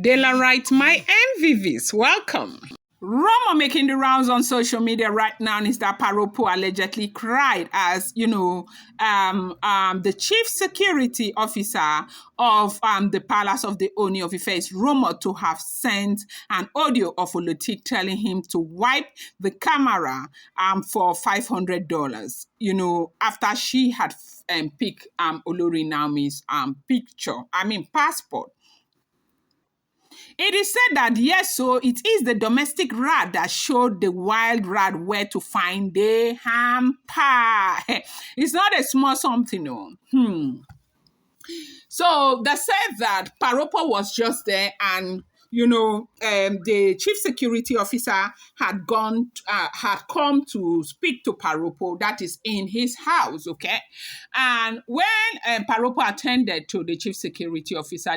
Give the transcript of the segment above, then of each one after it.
Daylight, my MVVs, welcome. Rumor making the rounds on social media right now is that Paropo allegedly cried as, the chief security officer of the palace of the Ooni of Ife is rumored to have sent an audio of Olotik telling him to wipe the camera for $500, after she had picked Olori Naomi's passport. It is said that yes, so it is the domestic rat that showed the wild rat where to find the hamper. It's not a small something, no. So they said that Paropo was just there, and the chief security officer had come to speak to Paropo, that is in his house, okay? And when Paropo attended to the chief security officer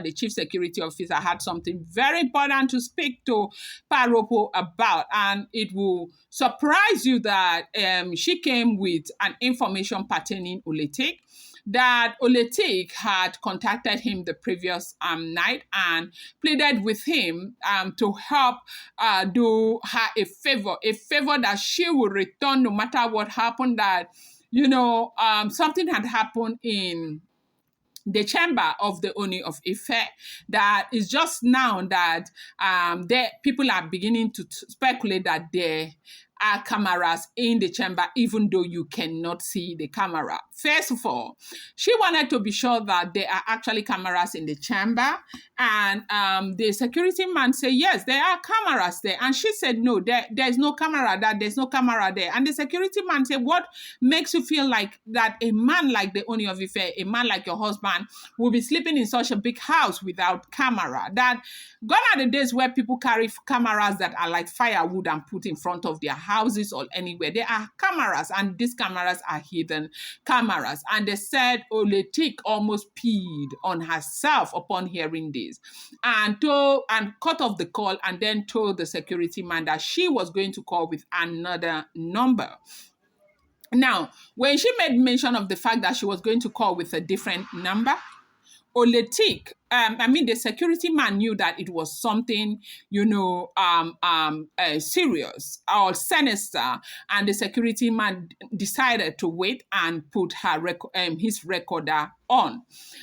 had something very important to speak to Paropo about, and it will surprise you that she came with an information pertaining Oletik, that Oletik had contacted him the previous night and pleaded with him to help do her a favor that she would return no matter what happened, that, something had happened in the chamber of the Ooni of Ife, that is just now that people are beginning to speculate that there are cameras in the chamber, even though you cannot see the camera. First of all, she wanted to be sure that there are actually cameras in the chamber, and the security man said, yes, there are cameras there. And she said, no, there's no camera, there's no camera there. And the security man said, what makes you feel like that a man like the Ooni of Ife, a man like your husband, will be sleeping in such a big house without camera? That gone are the days where people carry cameras that are like firewood and put in front of their houses or anywhere. There are cameras, and these cameras are hidden cameras. And they said Oletik almost peed on herself upon hearing this, and cut off the call, and then told the security man that she was going to call with another number. Now, when she made mention of the fact that she was going to call with a different number, Oletik, the security man knew that it was something, serious or sinister, and the security man decided to wait and put his recorder on.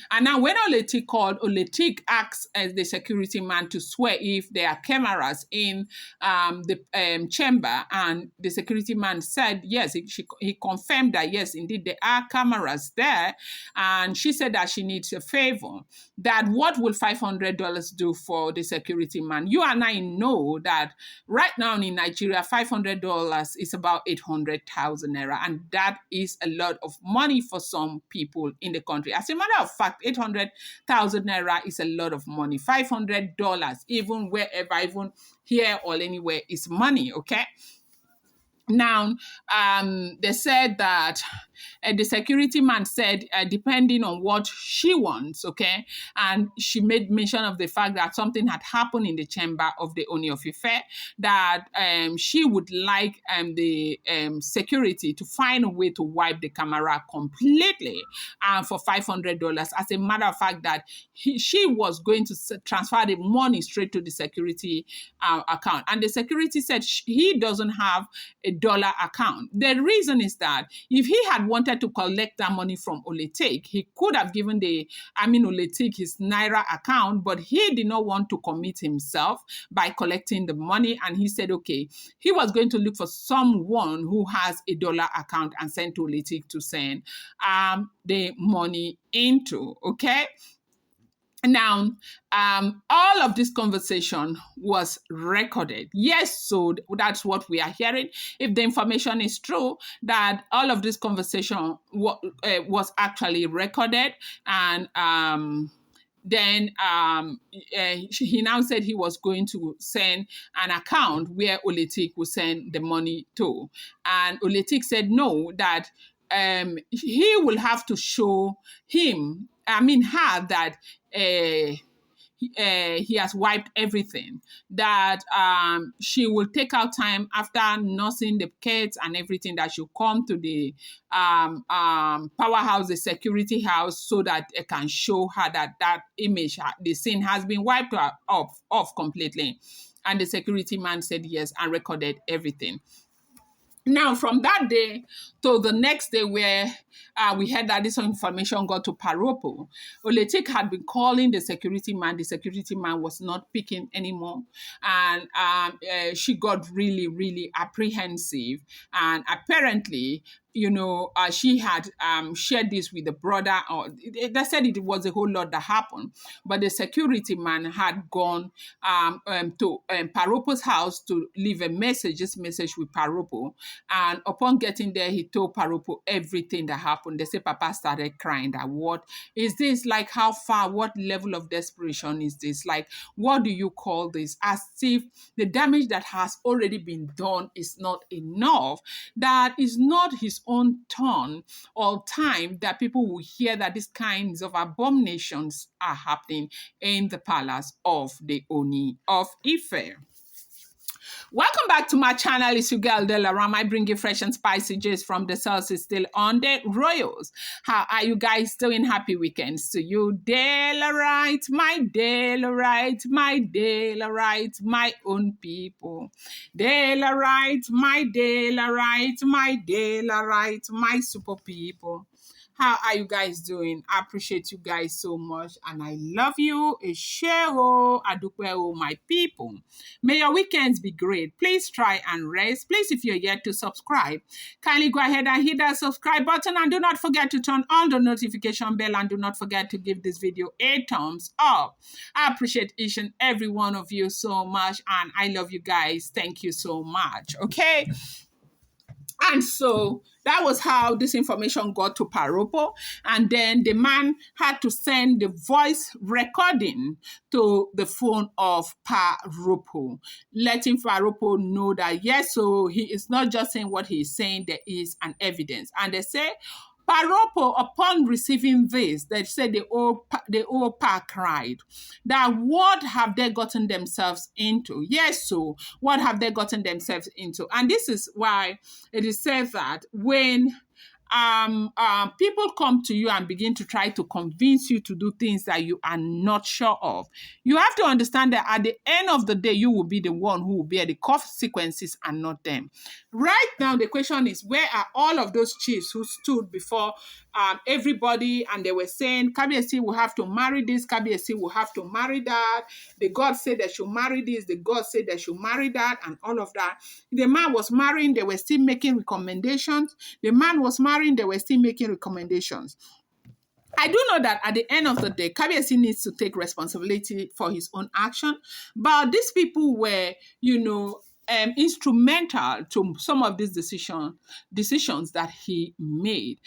And now when Oletik called, Oletik asked the security man to swear if there are cameras in the chamber, and the security man said yes. He confirmed that yes, indeed there are cameras there, and she said that she needs a favor. That what will $500 do for the security man? You and I know that right now in Nigeria, $500 is about 800,000 naira, and that is a lot of money for some people in the country. As a matter of fact, 800,000 naira is a lot of money. $500, even wherever, even here or anywhere, is money, okay? Now, they said that the security man said, depending on what she wants, okay, and she made mention of the fact that something had happened in the chamber of the Ooni of Ife, that she would like the security to find a way to wipe the camera completely for $500. As a matter of fact, that she was going to transfer the money straight to the security account. And the security said he doesn't have a dollar account. The reason is that if he had wanted to collect that money from Oletik, he could have given Oletik his Naira account, but he did not want to commit himself by collecting the money. And he said, okay, he was going to look for someone who has a dollar account and send to Oletik to send the money into, okay? Now, all of this conversation was recorded. Yes, so that's what we are hearing. If the information is true, that all of this conversation was actually recorded, and then he now said he was going to send an account where Oletik will send the money to. And Oletik said no, that he will have to show her that he has wiped everything. That she will take out time after nursing the kids and everything, that she'll come to the powerhouse, the security house, so that it can show her that that image, the scene has been wiped off completely. And the security man said yes and recorded everything. Now, from that day to the next day, where we heard that this information got to Paropo, Oletik had been calling the security man. The security man was not picking anymore. And she got really, really apprehensive. And apparently, she had shared this with the brother, or they said it was a whole lot that happened. But the security man had gone to Paropo's house to leave a message, this message with Paropo. And upon getting there, he told Paropo everything that happened. They say Papa started crying. That, what is this? Like, how far? What level of desperation is this? Like, what do you call this? As if the damage that has already been done is not enough. That is not his own turn or time that people will hear that these kinds of abominations are happening in the palace of the Ooni of Ife. Welcome back to my channel. It's your girl Delaram. I bring you fresh and spicy gist from the source is still on the royals. How are you guys doing? Happy weekends to you. Delarite, my Delarite, my Delarite, my own people. Delarite, my Delarite, my Delarite, my super people. How are you guys doing? I appreciate you guys so much, and I love you. Eshero adupeo, my people. May your weekends be great. Please try and rest. Please, if you're yet to subscribe, kindly go ahead and hit that subscribe button, and do not forget to turn on the notification bell, and do not forget to give this video a thumbs up. I appreciate each and every one of you so much, and I love you guys. Thank you so much. Okay. And so that was how this information got to Paropo. And then the man had to send the voice recording to the phone of Paropo, letting Paropo know that, yes, so he is not just saying what he is saying, there is an evidence. And they say, Paropo, upon receiving this, they said the whole pack cried that what have they gotten themselves into? Yes, so what have they gotten themselves into? And this is why it is said that when people come to you and begin to try to convince you to do things that you are not sure of, you have to understand that at the end of the day, you will be the one who will bear the consequences and not them. Right now, the question is, where are all of those chiefs who stood before everybody and they were saying, Kabiyesi will have to marry this, Kabiyesi will have to marry that, the God said they should marry this, the God said they should marry that, and all of that. The man was marrying, they were still making recommendations. The man was marrying, they were still making recommendations. I do know that at the end of the day, Kabiyesi needs to take responsibility for his own action. But these people were, instrumental to some of these decisions that he made.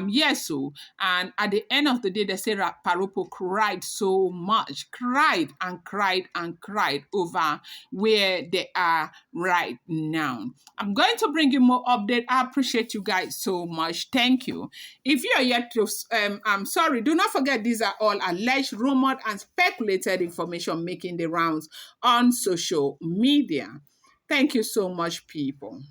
Yes, so, and at the end of the day, they say that Paropo cried so much, cried and cried and cried over where they are right now. I'm going to bring you more update. I appreciate you guys so much. Thank you. If you are yet to, I'm sorry, do not forget these are all alleged, rumored, and speculated information making the rounds on social media. Thank you so much, people.